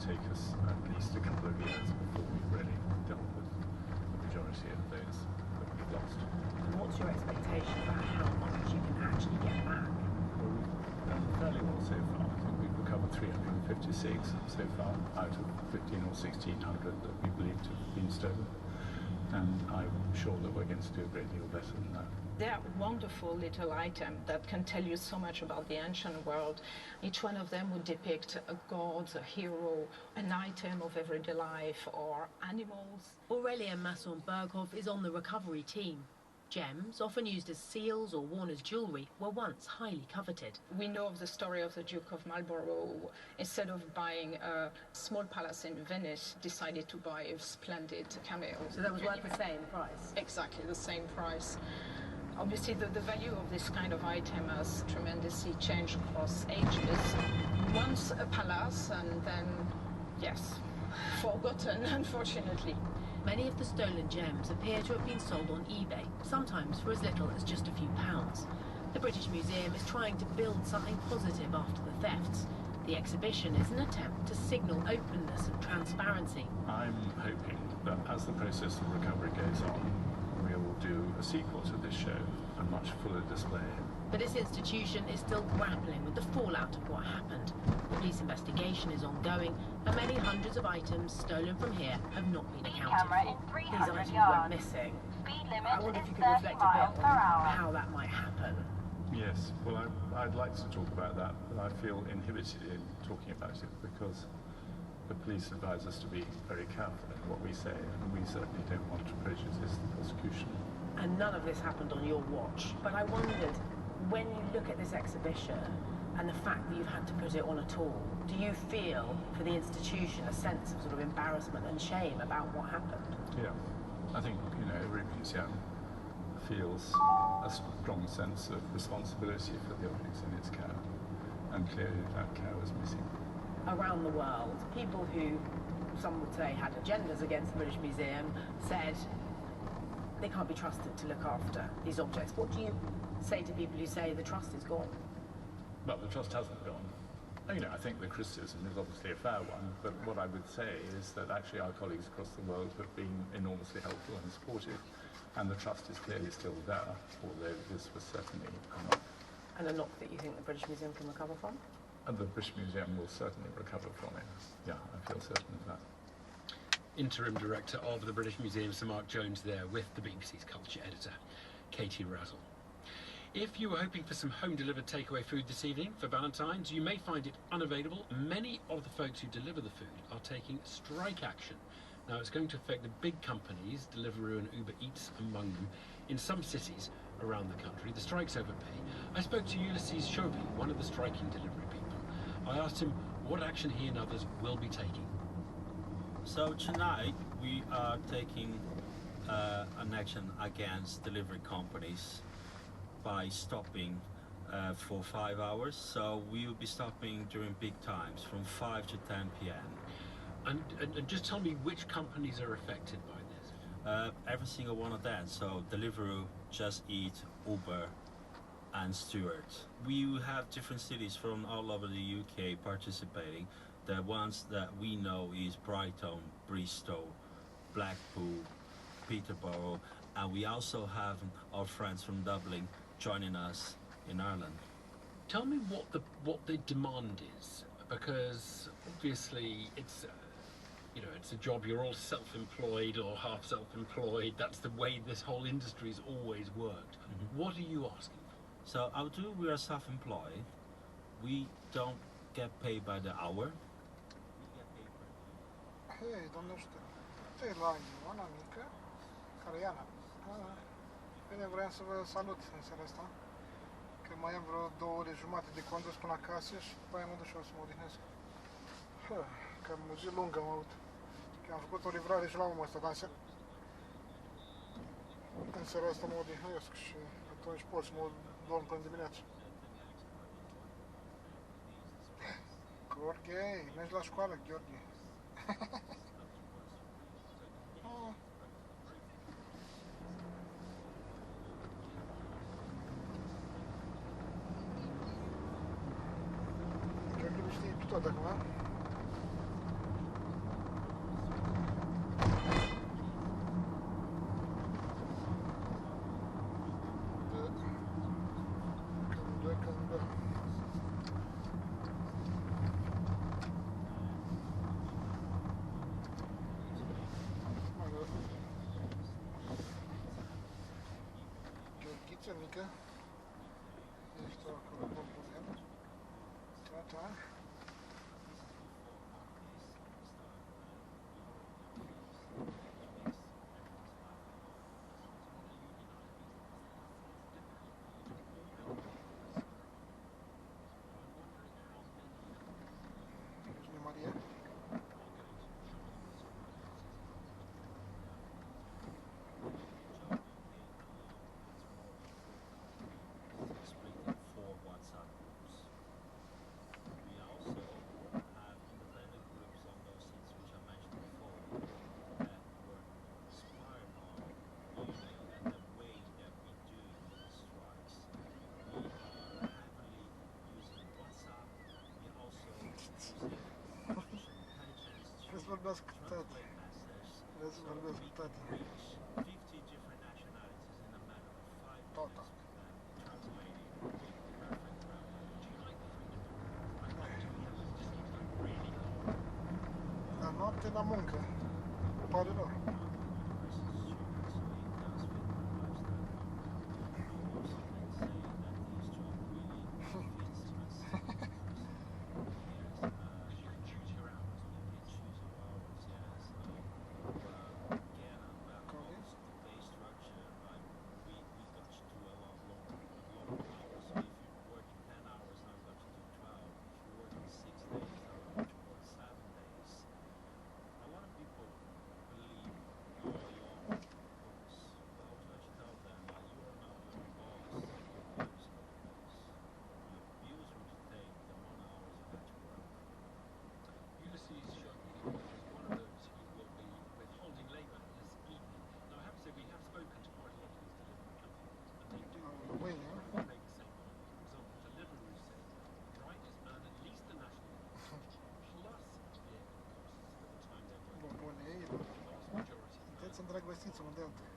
take us at least a couple of years before we've really dealt with the majority of those that we've lost. And what's your expectation about how much you can actually get back? Well, we've done fairly well so far. I think we've recovered 356 so far out of 15 or 1600 that we believe to have been stolen. And I'm sure that we're going to do a great deal better than that. They're wonderful little items that can tell you so much about the ancient world. Each one of them would depict a god, a hero, an item of everyday life, or animals. Aurelia Masson-Berghoff is on the recovery team. Gems, often used as seals or worn as jewellery, were once highly coveted. We know of the story of the Duke of Marlborough, who, instead of buying a small palace in Venice, decided to buy a splendid cameo. So that was worth the same price? Exactly the same price. Obviously, the value of this kind of item has tremendously changed across ages. Once a palace, and then, yes, forgotten, unfortunately. Many of the stolen gems appear to have been sold on eBay, sometimes for as little as just a few pounds. The British Museum is trying to build something positive after the thefts. The exhibition is an attempt to signal openness and transparency. I'm hoping that as the process of recovery goes on, we will do a sequel to this show, a much fuller display. But this institution is still grappling with the fallout of what happened. The police investigation is ongoing, and many hundreds of items stolen from here have not been accounted for. These items went missing. I wonder if you could reflect a bit on how that might happen. Yes, well, I'd like to talk about that, but I feel inhibited in talking about it because the police advise us to be very careful in what we say, and we certainly don't want to prejudice the prosecution. And none of this happened on your watch. But I wondered, when you look at this exhibition and the fact that you've had to put it on at all, do you feel, for the institution, a sense of sort of embarrassment and shame about what happened? Yeah, I think, every museum feels a strong sense of responsibility for the objects in its care, and clearly that care was missing. Around the world, people who, some would say, had agendas against the British Museum said they can't be trusted to look after these objects. What do you say to people who say the trust is gone? Well, the trust hasn't gone. I think the criticism is obviously a fair one, but what I would say is that actually our colleagues across the world have been enormously helpful and supportive, and the trust is clearly still there, although this was certainly a knock. And a knock that you think the British Museum can recover from? And the British Museum will certainly recover from it. Yeah, I feel certain of that. Interim Director of the British Museum, Sir Mark Jones, there with the BBC's culture editor, Katie Razzle. If you were hoping for some home-delivered takeaway food this evening for Valentine's, you may find it unavailable. Many of the folks who deliver the food are taking strike action. Now, it's going to affect the big companies, Deliveroo and Uber Eats among them, in some cities around the country. The strike's over pay. I spoke to Ulysses Chauvy, one of the striking delivery people. I asked him what action he and others will be taking. So tonight we are taking an action against delivery companies by stopping for 5 hours. So we will be stopping during peak times from 5 to 10 p.m. And just tell me which companies are affected by this. Every single one of them. So Deliveroo, Just Eat, Uber, and Stuart. We have different cities from all over the UK participating. The ones that we know is Brighton, Bristol, Blackpool, Peterborough, and we also have our friends from Dublin joining us in Ireland. Tell me what the demand is, because obviously it's it's a job. You're all self-employed or half self-employed. That's the way this whole industry's always worked. Mm-hmm. What are you asking for? So although we are self-employed, we don't get paid by the hour. Hei, domnul știu, ce-i la Ioana mică, Hariana? Bine, vreau să vă salut în seara asta, că mai am vreo 2 ore jumate de condus până acasă și după aia mă duc și o să mă odihnesc. Că am o zi lungă am avut, că am făcut o livrare și la omul ăsta, dar în seara asta mă odihnesc și atunci pot să mă dorm până dimineață. Gheorghe, mergi la școală, Gheorghe. Cred că știi tot acum, mică. Ești tu acolo, bombonel. Ta-ta. Cine Maria? Split in 4 WhatsApp groups. We also have independent groups on those seats which I mentioned before that were inspired by union and the way that we do these strikes. We are heavily using WhatsApp. We also using artificial intelligence to Vreți să vorbesc cu tati. translate messages Vreți să so vorbesc we cu can tati. reach 50 different nationalities in a matter of 5 Tata. minutes with them translating with perfect grammar. Do you like the freedom? Really hard. La noapte la muncă. Pare rău. Because you can choose your hours. A lot of people believe you're your own boss. But I was going to tell them that you are not your own boss. Your bills are your boss. Your bills will dictate the amount of hours you have to work. Ulysses Shockey is one of those who will be withholding labour this evening. Now, I have to say, we have spoken to quite a lot of these delivery companies, and they do Mâine, make the same point. For example, Deliveroo said drivers earn at least the national plus vehicle costs for the time they work. bombone ei. The vast majority Sunteți îndrăgostiți unul de altul.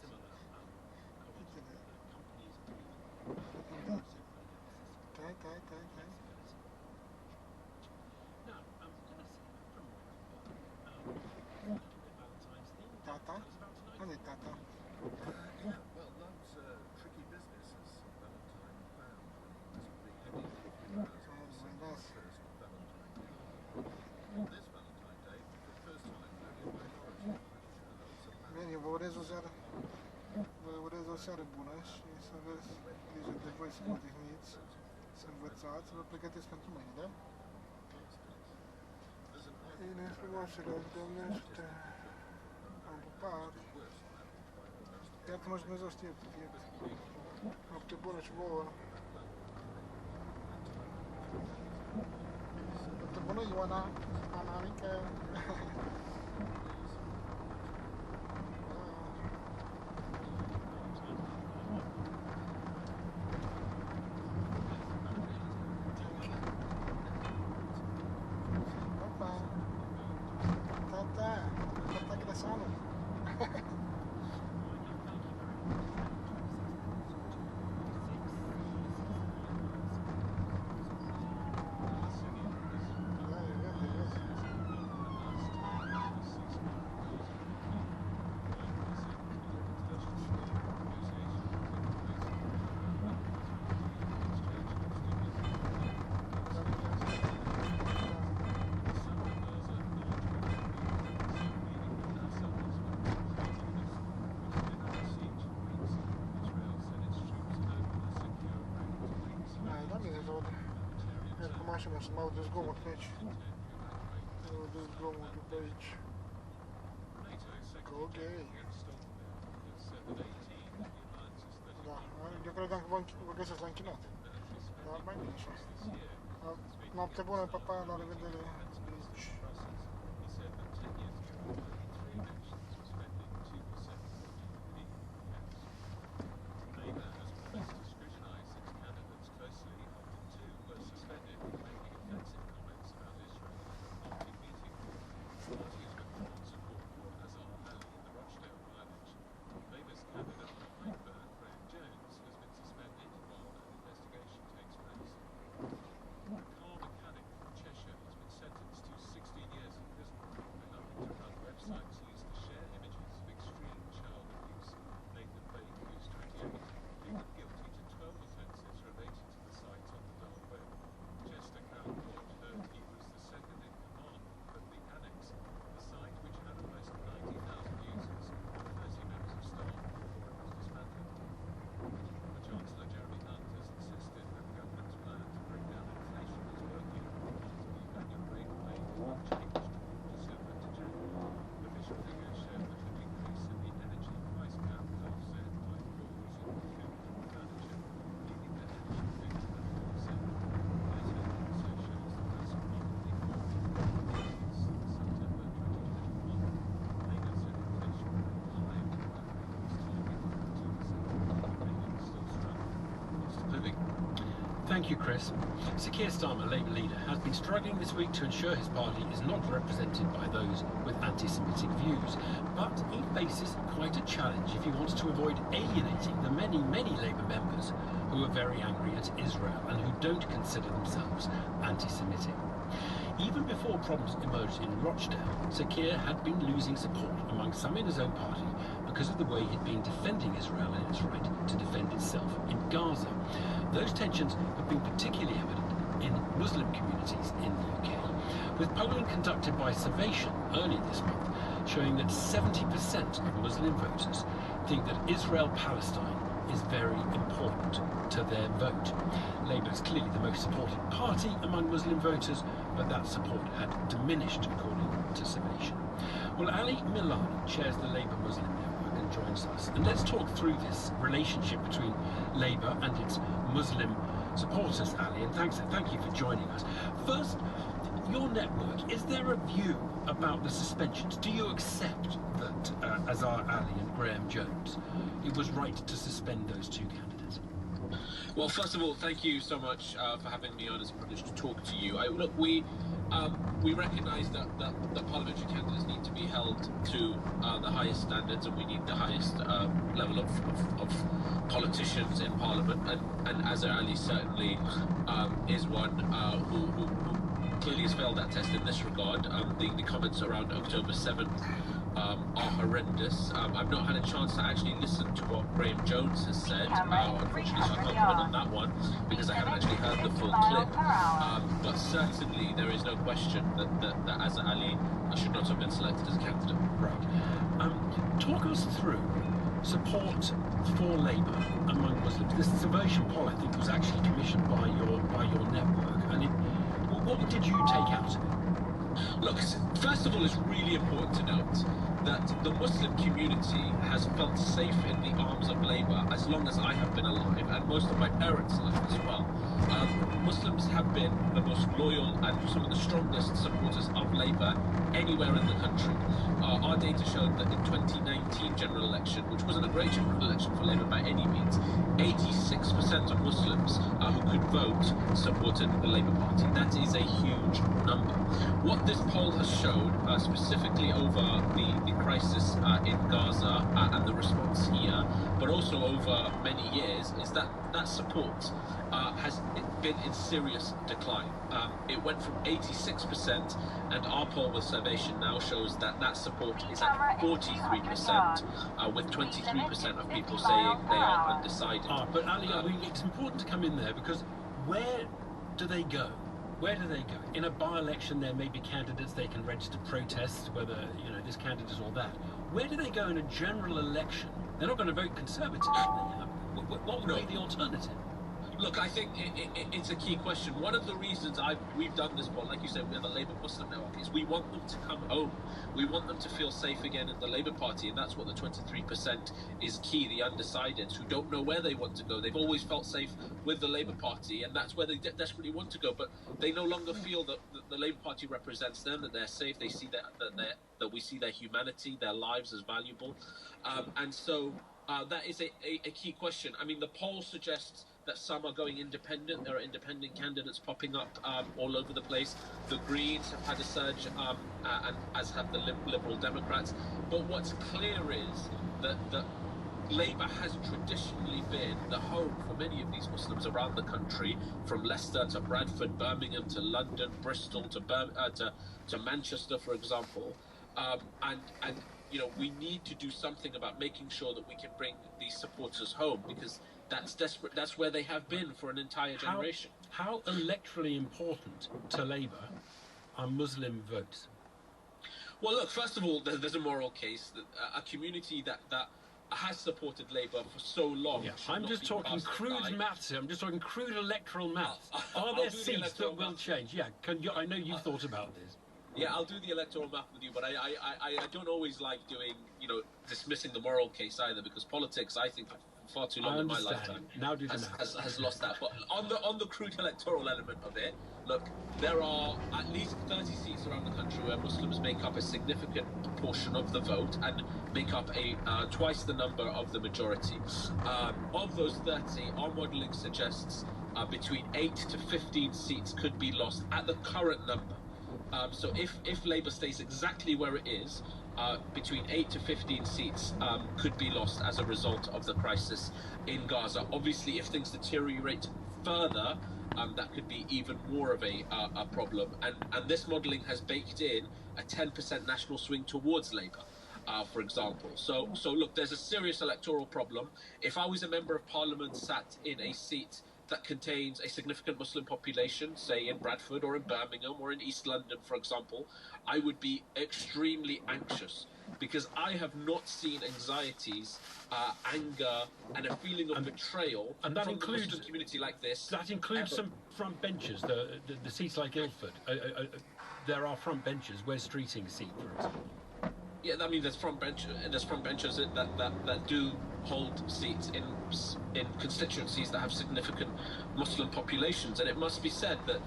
similar comments Uite-le. that companies do Da. also analysis. Tai, tai, tai, tai. Now, let us see from where we are. A little bit Valentine's theme. Tata? That was about tonight. Unde-i tata? Yeah, well, love's a tricky business, as Valentine found when he was the head of the universe Mai on las. first Valentine Day. On this Valentine Day, for the first time, only a minority of British adults are married. Bine, vă urez o seară. Vă urez o seară bună și să aveți grijă de voi, să vă odihniți, să învățați, să vă pregătiți pentru mâine, da? There's an Bine, frumoșilor, domnește. Am pupat. Iartă-mă și Dumnezeu știe pe fiecare. Noapte bună și vouă. Noapte bună, Ioana, Ana mică. Pa, pa. Tata Grasano. Dai, vede, vede. Hai, da bine să aud. Merg cu mașina să mă aud de zgomot pe aici. Mă aud de zgomotul pe aici. Că ok. Da, eu credeam că vă găsesc la închinat. Dar mai bine așa. Da, noapte bună, papa, la revedere. Aici. Labour has promised to scrutinise its candidates closely after two were suspended for making offensive comments about Israel at a party meeting. The party has withdrawn support for Azar Ali in the Rochdale by-election. Labour's candidate for Hyndburn, Graham Jones, has been suspended while an investigation takes place. A car mechanic from Cheshire has been sentenced to 16 years in Thank you, Chris. Sir Keir Starmer, Labour leader, has been struggling this week to ensure his party is not represented by those with anti-Semitic views. But he faces quite a challenge if he wants to avoid alienating the many Labour members who are very angry at Israel and who don't consider themselves anti-Semitic. Even before problems emerged in Rochdale, Sir Keir had been losing support among some in his own party because of the way he'd been defending Israel and its right to defend itself in Gaza. Those tensions have been particularly evident in Muslim communities in the UK, with polling conducted by Survation earlier this month showing that 70% of Muslim voters think that Israel-Palestine is very important to their vote. Labour is clearly the most supported party among Muslim voters, but that support had diminished according to Survation. Well, Ali Milan chairs the Labour Muslim Network and joins us. And let's talk through this relationship between Labour and its Muslim supporters, Ali, and thank you for joining us. First, your network, is there a view about the suspensions? Do you accept that Azhar Ali and Graham Jones, it was right to suspend those two candidates? Well, first of all, thank you so much for having me on. It's a privilege to talk to you. Look, we recognise that parliamentary candidates need to be held to the highest standards, and we need the highest level of politicians in Parliament. And Azhar Ali certainly is one who clearly has failed that test in this regard. The comments around October 7th are horrendous. I've not had a chance to actually listen to what Graham Jones has said. Unfortunately, so I can't comment on that one because I haven't actually heard the full clip. But certainly there is no question that Azhar Ali should not have been selected as a candidate. Right. Talk us through support for Labour among Muslims. This Survation poll, I think, was actually commissioned by your network, and what did you take out of it? Look, first of all, it's really important to note that the Muslim community has felt safe in the arms of Labour as long as I have been alive, and most of my parents' lives as well. Muslims have been the most loyal and some of the strongest supporters of Labour anywhere in the country. Our data showed that in 2019 general election, which wasn't a great general election for Labour by any means, 86% of Muslims who could vote supported the Labour Party. That is a huge number. What this poll has shown, specifically over the crisis in Gaza and the response here, but also over many years, is that support has been in serious decline. It went from 86%, and our poll with Survation now shows that support is at 43%, with 23% of people saying they are undecided. But Ali, it's important to come in there, because where do they go? Where do they go? In a by-election, there may be candidates they can register protests, whether this candidate or that. Where do they go in a general election? They're not going to vote Conservative. What would be the alternative? Look, I think it's a key question. One of the reasons we've done this poll, like you said, we're the Labour Muslim Network, is we want them to come home. We want them to feel safe again in the Labour Party, and that's what the 23% is key, the undecideds who don't know where they want to go. They've always felt safe with the Labour Party, and that's where they desperately want to go, but they no longer feel that the Labour Party represents them, that they're safe. They see that we see their humanity, their lives as valuable. And so that is a key question. I mean, the poll suggests that some are going independent. There are independent candidates popping up all over the place. The Greens have had a surge, and as have the Liberal Democrats. But what's clear is that Labour has traditionally been the home for many of these Muslims around the country, from Leicester to Bradford, Birmingham to London, Bristol to Manchester, for example. And we need to do something about making sure that we can bring these supporters home, because that's desperate. That's where they have been for an entire generation. How electorally important to Labour are Muslim votes? Well, look, first of all, there's a moral case that a community that has supported Labour for so long. Yeah, I'm just talking crude maths here. I'm just talking crude electoral maths. Are there seats that will change? Yeah, I know you've thought about this. Yeah, I'll do the electoral math with you, but I don't always like doing, dismissing the moral case either, because politics, I think, for far too long in my lifetime now has lost that. But on the crude electoral element of it, look, there are at least 30 seats around the country where Muslims make up a significant portion of the vote and make up twice the number of the majority. Of those 30, our modelling suggests between 8 to 15 seats could be lost at the current number. So if Labour stays exactly where it is, between 8 to 15 seats could be lost as a result of the crisis in Gaza. Obviously, if things deteriorate further, that could be even more of a problem. And this modelling has baked in a 10% national swing towards Labour, for example. So look, there's a serious electoral problem. If I was a member of Parliament sat in a seat that contains a significant Muslim population, say in Bradford or in Birmingham or in East London, for example, I would be extremely anxious, because I have not seen anxieties, anger, and a feeling of betrayal and that from includes the Muslim community like this. That includes some front benches. The seats like Ilford, there are front benches. Where's Streeting's seat, for example? Yeah, I mean, there's front benches that do hold seats in constituencies that have significant Muslim populations, and it must be said that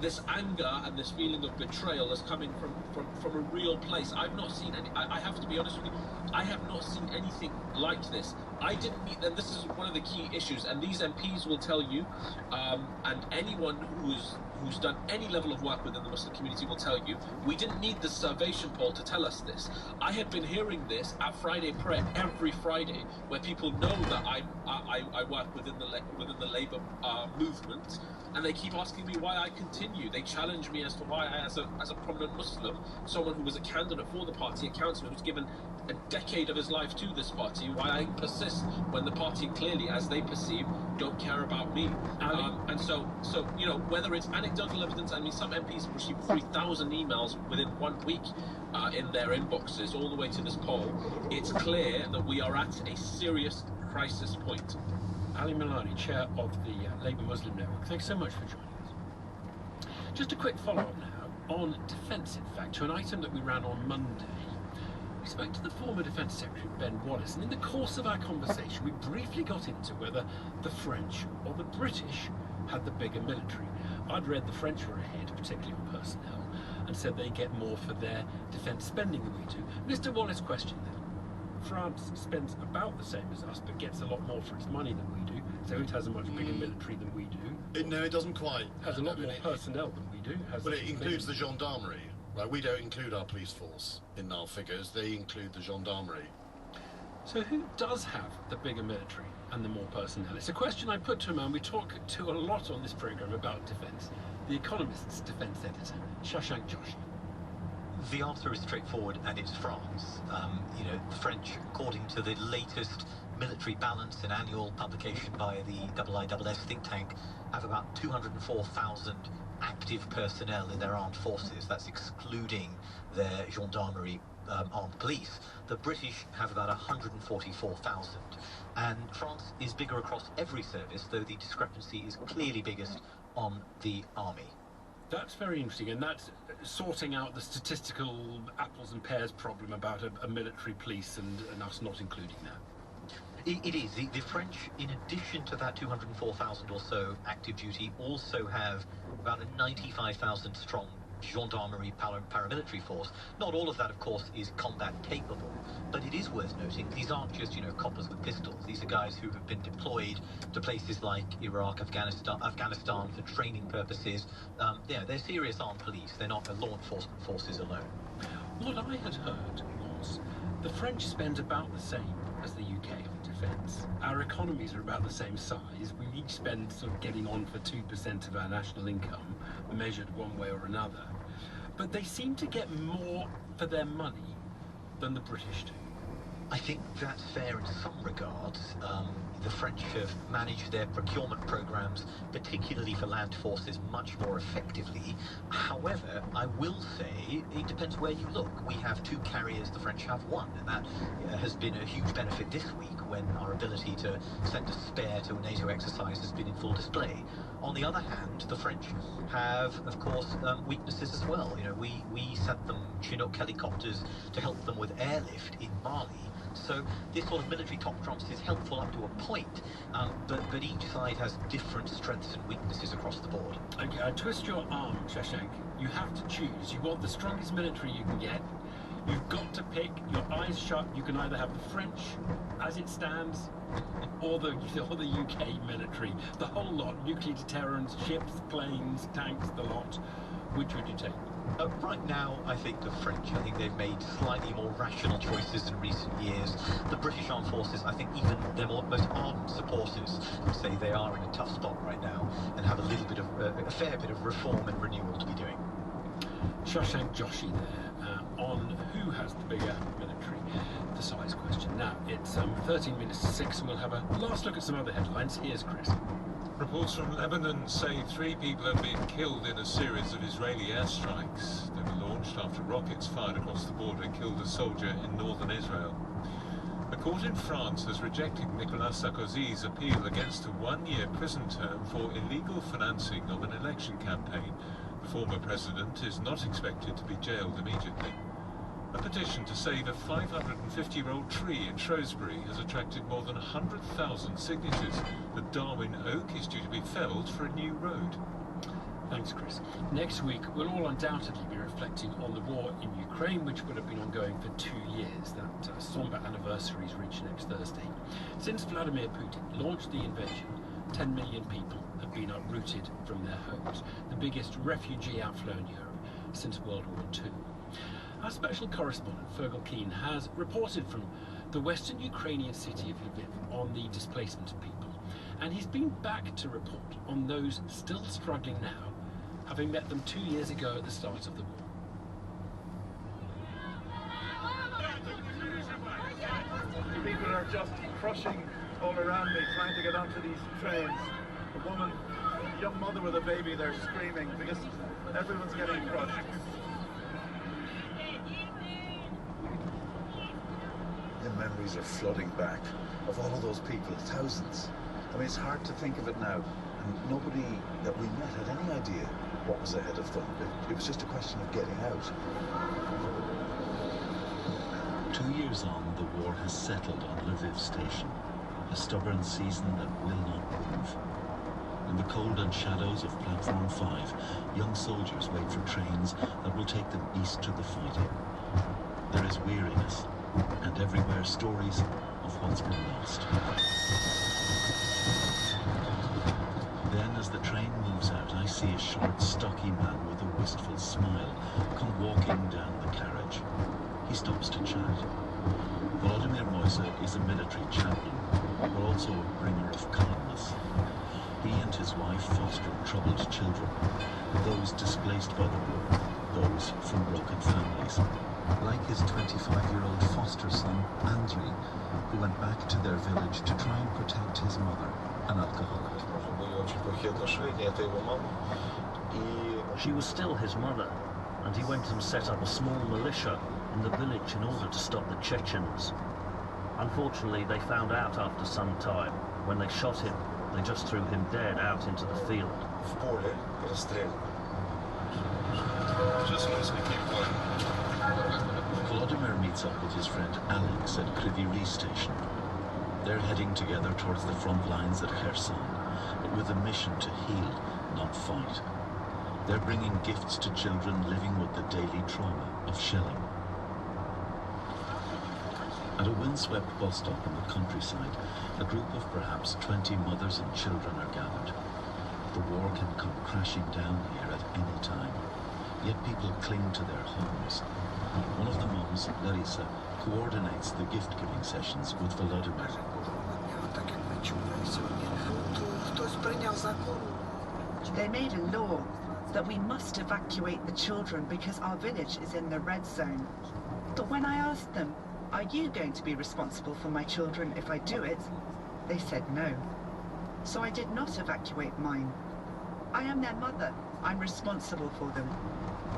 this anger and this feeling of betrayal is coming from a real place. I've not seen any. I have to be honest with you, I have not seen anything like this. I didn't meet, and this is one of the key issues, and these MPs will tell you, and anyone who's done any level of work within the Muslim community will tell you, we didn't need the Salvation poll to tell us this. I have been hearing this at Friday prayer every Friday, where people know that I work within the Labour movement, and they keep asking me why I continue. They challenge me as to why I, as a prominent Muslim, someone who was a candidate for the party, a councillor who's given a decade of his life to this party, why I persist when the party clearly, as they perceive, don't care about me. And so you know, whether it's anecdotal evidence, I mean, some MPs received 3,000 emails within 1 week in their inboxes, all the way to this poll. It's clear that we are at a serious crisis point. Ali Milani, chair of the Labour Muslim Network, thanks so much for joining us. Just a quick follow-up now on defence, in fact, to an item that we ran on Monday. We spoke to the former Defence Secretary, Ben Wallace, and in the course of our conversation, we briefly got into whether the French or the British had the bigger military. I'd read the French were ahead, particularly on personnel, and said they get more for their defence spending than we do. Mr. Wallace questioned them. France spends about the same as us, but gets a lot more for its money than we do, so it has a much bigger military than we do. No, it doesn't quite. Has a lot more personnel than we do. But it includes the gendarmerie. Right, we don't include our police force in our figures. They include the gendarmerie. So who does have the bigger military and the more personnel? It's a question I put to a man we talk to a lot on this programme about defence, The Economist's defence editor, Shashank Joshi. The answer is straightforward, and it's France. You know, the French, according to the latest military balance, an annual publication by the IISS think tank, have about 204,000 active personnel in their armed forces. That's excluding their gendarmerie armed police. The British have about 144,000. And France is bigger across every service, though the discrepancy is clearly biggest on the army. That's very interesting, and that's sorting out the statistical apples and pears problem about a military police and us not including that. It is. The French, in addition to that 204,000 or so active duty, also have about a 95,000 strong gendarmerie paramilitary force. Not all of that, of course, is combat capable, but it is worth noting these aren't just, you know, coppers with pistols. These are guys who have been deployed to places like Iraq, Afghanistan for training purposes. Yeah, they're serious armed police. They're not law enforcement forces alone. What I had heard was the French spend about the same as the UK on defence. Our economies are about the same size. We each spend sort of getting on for 2% of our national income, measured one way or another. But they seem to get more for their money than the British do. I think that's fair in some regards. The French have managed their procurement programs, particularly for land forces, much more effectively. However, I will say it depends where you look. We have 2 carriers, the French have 1, and that has been a huge benefit this week when our ability to send a spare to a NATO exercise has been in full display. On the other hand, the French have, of course, weaknesses as well. You know, we sent them Chinook helicopters to help them with airlift in Mali. So this sort of military top trumps is helpful up to a point, but each side has different strengths and weaknesses across the board. Okay, I twist your arm, Shashank. You have to choose. You want the strongest military you can get. You've got to pick, your eyes shut. You can either have the French as it stands, or the UK military, the whole lot, nuclear deterrence, ships, planes, tanks, the lot. Which would you take? Right now, I think the French. I think they've made slightly more rational choices in recent years. The British Armed Forces, I think even their most ardent supporters would say they are in a tough spot right now and have a fair bit of reform and renewal to be doing. Shashank Joshi there on who has the bigger military, the size question. Now, it's 13 minutes to 6 and we'll have a last look at some other headlines. Here's Chris. Reports from Lebanon say 3 people have been killed in a series of Israeli airstrikes. They were launched after rockets fired across the border killed a soldier in northern Israel. A court in France has rejected Nicolas Sarkozy's appeal against a 1-year prison term for illegal financing of an election campaign. The former president is not expected to be jailed immediately. A petition to save a 550-year-old tree in Shrewsbury has attracted more than 100,000 signatures. The Darwin oak is due to be felled for a new road. Thanks, Chris. Next week, we'll all undoubtedly be reflecting on the war in Ukraine, which will have been ongoing for 2 years. That somber anniversary is reached next Thursday. Since Vladimir Putin launched the invasion, 10 million people have been uprooted from their homes, the biggest refugee outflow in Europe since World War II. Our special correspondent, Fergal Keane, has reported from the western Ukrainian city of Lviv on the displacement of people. And he's been back to report on those still struggling now, having met them 2 years ago at the start of the war. People are just crushing all around me, trying to get onto these trains. A woman, a young mother with a baby, they're screaming because everyone's getting crushed. The memories are flooding back of all of those people, thousands. I mean, it's hard to think of it now, and nobody that we met had any idea what was ahead of them. It was just a question of getting out. 2 years on, the war has settled on Lviv station, a stubborn season that will not move. In the cold and shadows of Platform 5, young soldiers wait for trains that will take them east to the fighting. There is weariness, and everywhere stories of what's been lost. Then, as the train moves out, I see a short, stocky man with a wistful smile come walking down the carriage. He stops to chat. Volodymyr Moise is a military chaplain, but also a bringer of kindness. He and his wife foster troubled children, those displaced by the war, those from broken families. Like his 25-year-old foster son, Andriy, who went back to their village to try and protect his mother, an alcoholic. She was still his mother, and he went and set up a small militia in the village in order to stop the Chechens. Unfortunately, they found out after some time. When they shot him, they just threw him dead out into the field. Volodymyr meets up with his friend Alex at Kryvyi Rih station. They're heading together towards the front lines at Kherson, but with a mission to heal, not fight. They're bringing gifts to children living with the daily trauma of shelling. At a windswept bus stop in the countryside, a group of perhaps 20 mothers and children are gathered. The war can come crashing down here at any time, yet people cling to their homes. One of the mums, Larissa, coordinates the gift-giving sessions with Volodymyr. They made a law that we must evacuate the children because our village is in the red zone. But when I asked them, "Are you going to be responsible for my children if I do it?" they said no. So I did not evacuate mine. I am their mother. I'm responsible for them.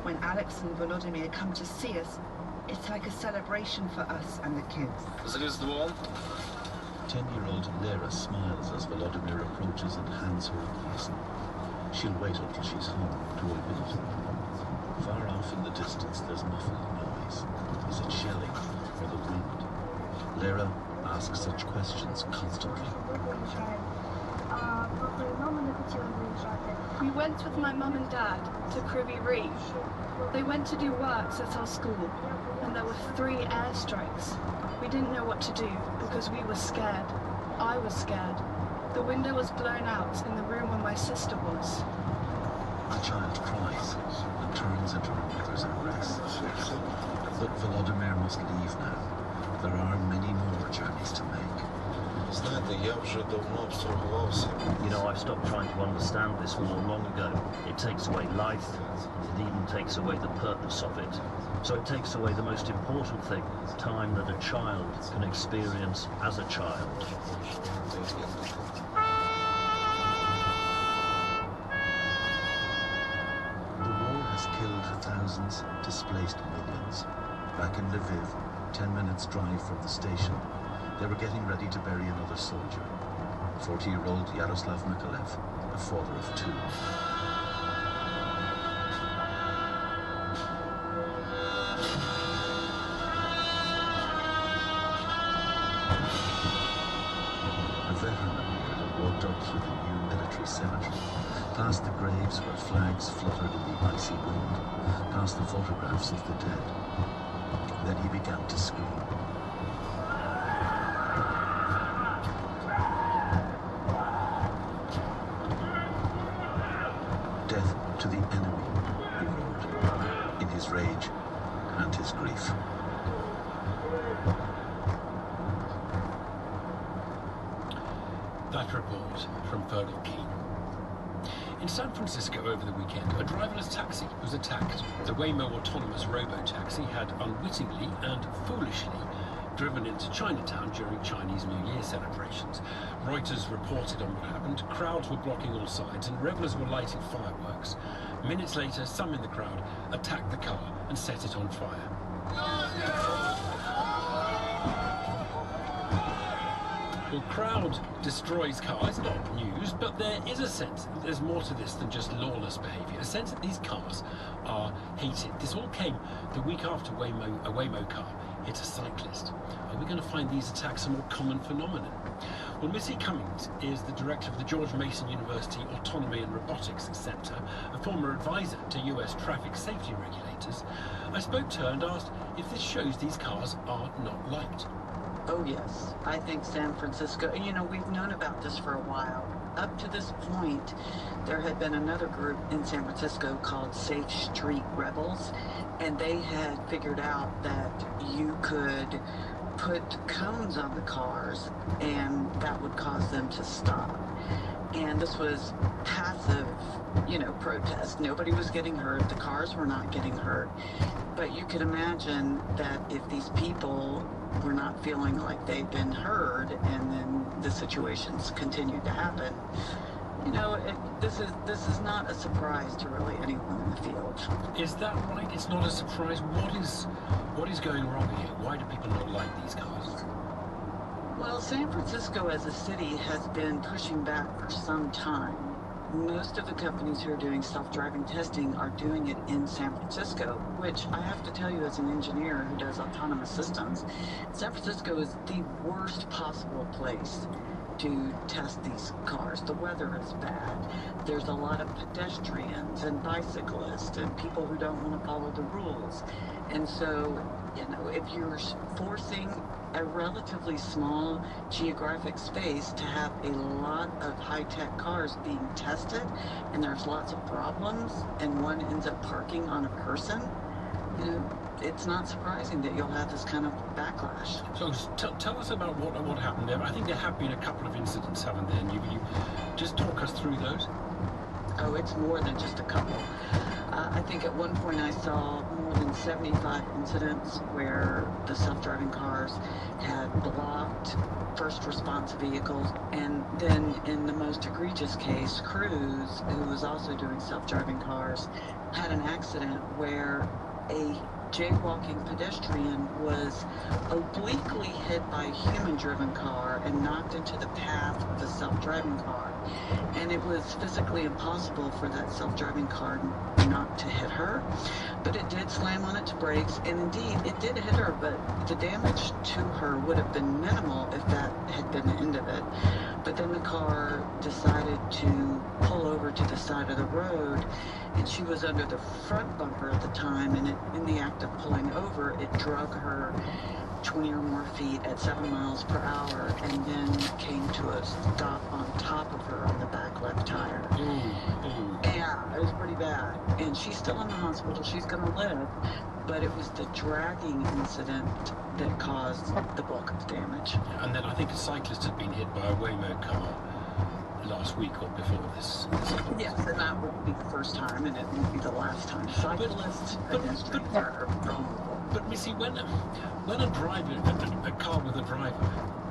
When Alex and Volodymyr come to see us, it's like a celebration for us and the kids. 10-year-old Lera smiles as Volodymyr approaches and hands her a parcel. She'll wait until she's home to open it. Far off in the distance, there's muffled noise. Is it shelling or the wind? Lera asks such questions constantly. We went with my mum and dad to Kryvyi Rih. They went to do works at our school, and there were 3 airstrikes. We didn't know what to do because we were scared. I was scared. The window was blown out in the room where my sister was. The child cries and turns into her mother's embrace. But Volodymyr must leave now. There are many more journeys to make. You know, I've stopped trying to understand this war long ago. It takes away life, and it even takes away the purpose of it. So it takes away the most important thing, time that a child can experience as a child. The war has killed thousands, displaced millions. Back in Lviv, 10 minutes drive from the station, they were getting ready to bury another soldier, 40-year-old Yaroslav Mykolev, a father of two. A veteran appeared and walked up through the new military cemetery, past the graves where flags fluttered in the icy wind, past the photographs of the dead. Then he began to scream. Death to the enemy, he roared, in his rage and his grief. That report from Fergal Keane. In San Francisco over the weekend, a driverless taxi was attacked. The Waymo autonomous robo-taxi had unwittingly and foolishly driven into Chinatown during Chinese New Year celebrations. Reuters reported on what happened. Crowds were blocking all sides and revelers were lighting fireworks. Minutes later, some in the crowd attacked the car and set it on fire. Well, crowd destroys cars, not news, but there is a sense that there's more to this than just lawless behaviour. A sense that these cars are hated. This all came the week after a Waymo car hit a cyclist. Are we going to find these attacks a more common phenomenon? Well, Missy Cummings is the director of the George Mason University Autonomy and Robotics Centre, a former advisor to US traffic safety regulators. I spoke to her and asked if this shows these cars are not liked. Oh yes, I think San Francisco, you know, we've known about this for a while. Up to this point, there had been another group in San Francisco called Safe Street Rebels, and they had figured out that you could put cones on the cars and that would cause them to stop. And this was passive, you know, protest. Nobody was getting hurt, the cars were not getting hurt. But you could imagine that if these people were not feeling like they've been heard and then the situations continued to happen, you know, this is not a surprise to really anyone in the field. Is that right? It's not a surprise. What is going wrong here? Why do people not like these cars? Well, San Francisco as a city has been pushing back for some time. Most of the companies who are doing self-driving testing are doing it in San Francisco, which I have to tell you as an engineer who does autonomous systems, San Francisco is the worst possible place to test these cars. The weather is bad. There's a lot of pedestrians and bicyclists and people who don't want to follow the rules. And so, you know, if you're forcing a relatively small geographic space to have a lot of high-tech cars being tested and there's lots of problems and one ends up parking on a person, you know, it's not surprising that you'll have this kind of backlash. So tell us about what happened there. I think there have been a couple of incidents, haven't there? And you just talk us through those. Oh, it's more than just a couple. I think at one point I saw more than 75 incidents where the self-driving cars had blocked first response vehicles, and then in the most egregious case, Cruise, who was also doing self-driving cars, had an accident where a jaywalking pedestrian was obliquely hit by a human-driven car and knocked into the path of a self-driving car. And it was physically impossible for that self-driving car not to hit her, but it did slam on its brakes, and indeed it did hit her, but the damage to her would have been minimal if that had been the end of it. But then the car decided to pull over to the side of the road, and she was under the front bumper at the time, and in the act of pulling over, it drug her 20 or more feet at 7 miles per hour and then came to a stop on top of her on the back left tire. Yeah, it was pretty bad. And she's still in the hospital. She's going to live. But it was the dragging incident that caused the bulk of the damage. And then I think a cyclist had been hit by a Waymo car last week or before this. Yes, and that won't be the first time, and it won't be the last time. Cyclists pedestrians are vulnerable. But Missy, when a driver, a car with a driver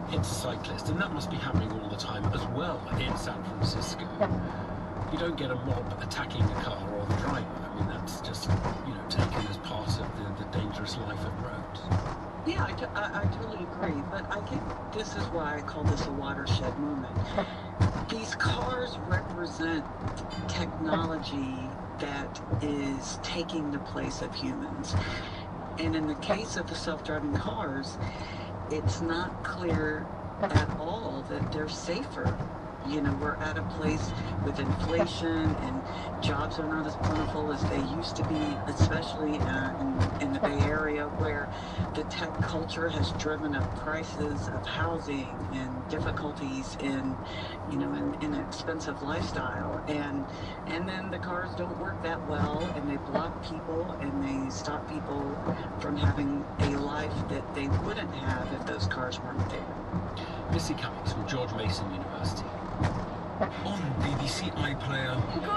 hits a cyclist, and that must be happening all the time as well in San Francisco. You don't get a mob attacking the car or the driver. I mean, that's just, taken as part of the dangerous life of roads. Yeah, I totally agree, but I think this is why I call this a watershed moment. These cars represent technology that is taking the place of humans. And in the case of the self-driving cars, it's not clear at all that they're safer. We're at a place with inflation and jobs are not as plentiful as they used to be, especially in the Bay Area, where the tech culture has driven up prices of housing and difficulties in an expensive lifestyle. And then the cars don't work that well, and they block people and they stop people from having a life that they wouldn't have if those cars weren't there. Missy Cummings from George Mason University. On BBC iPlayer. Good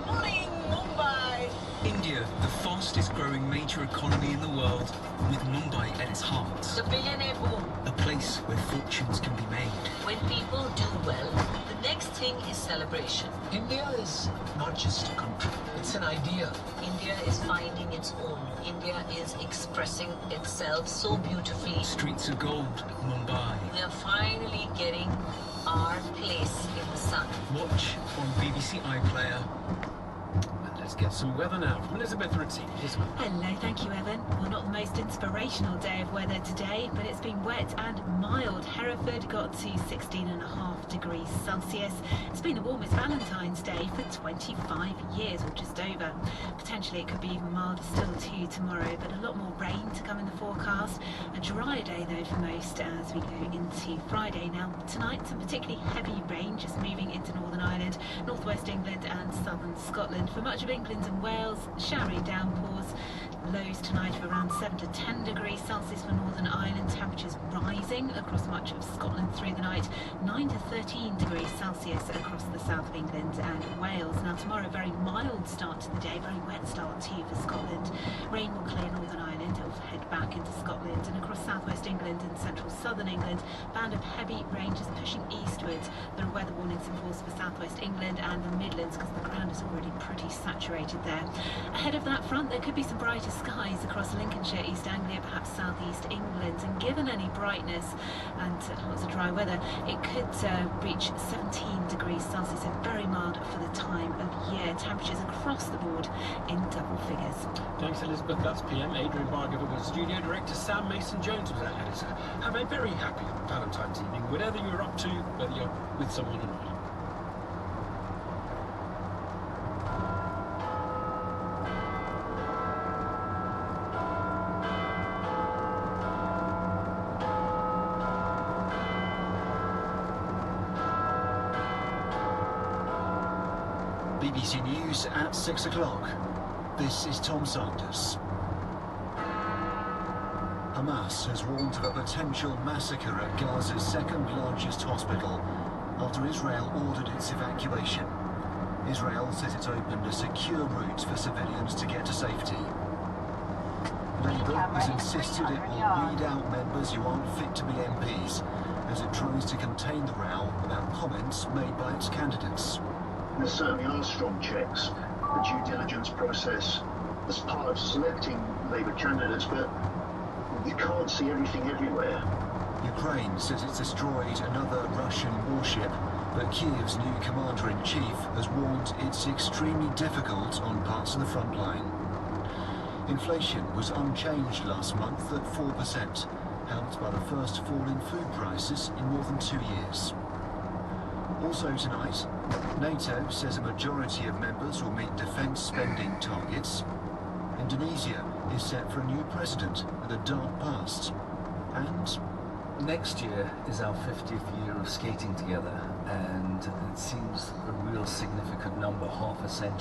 morning, Mumbai. India, the fastest growing major economy in the world, with Mumbai at its heart. The billionaire boom. A place where fortunes can be made. When people do well, the next thing is celebration. India is not just a country, it's an idea. India is finding its own. India is expressing itself so beautifully. Streets of gold, Mumbai. We are finally getting our place in the sun. Watch on BBC iPlayer. And let's get some weather now from Elizabeth Ritchie. Hello, thank you, Evan. Well, not the most inspirational day of weather today, but it's been wet and mild. Hereford got to 16.5 degrees Celsius. It's been the warmest Valentine's Day for 25 years, or just over. Potentially it could be even milder still too tomorrow, but a lot more rain to come in the forecast. A drier day though for most as we go into Friday. Now tonight, some particularly heavy rain just moving into Northern Ireland, northwest England and southern Scotland. For much of England and Wales, showery downpours. Lows tonight of around 7 to 10 degrees Celsius for Northern Ireland. Temperatures rising across much of Scotland through the night. 9 to 13 degrees Celsius across the south of England and Wales. Now tomorrow, very mild start to the day, very wet start too for Scotland. Rain will clear Northern Ireland. It will head back into Scotland and across southwest England and central southern England. Band of heavy rain just pushing eastwards. There are weather warnings in force for southwest England and the Midlands because the ground is already pretty saturated there. Ahead of that front, there could be some brighter skies across Lincolnshire, East Anglia, perhaps southeast England, and given any brightness and lots of dry weather, it could reach 17 degrees Celsius, and very mild for the time of year. Temperatures across the board in double figures. Thanks, Elizabeth. That's PM. Adrian Bargover was studio director. Sam Mason-Jones was our editor. Have a very happy Valentine's evening, whatever you're up to, whether you're with someone or not. BBC News at 6 o'clock. This is Tom Sanders. Hamas has warned of a potential massacre at Gaza's second largest hospital after Israel ordered its evacuation. Israel says it's opened a secure route for civilians to get to safety. Labour has insisted it will weed out members who aren't fit to be MPs as it tries to contain the row about comments made by its candidates. There certainly are strong checks, the due diligence process as part of selecting Labour candidates, but you can't see everything everywhere. Ukraine says it's destroyed another Russian warship, but Kiev's new commander-in-chief has warned it's extremely difficult on parts of the front line. Inflation was unchanged last month at 4%, helped by the first fall in food prices in more than 2 years. Also tonight, NATO says a majority of members will meet defence spending targets. Indonesia is set for a new president with a dark past. And next year is our 50th year of skating together, and it seems a real significant number, half a century.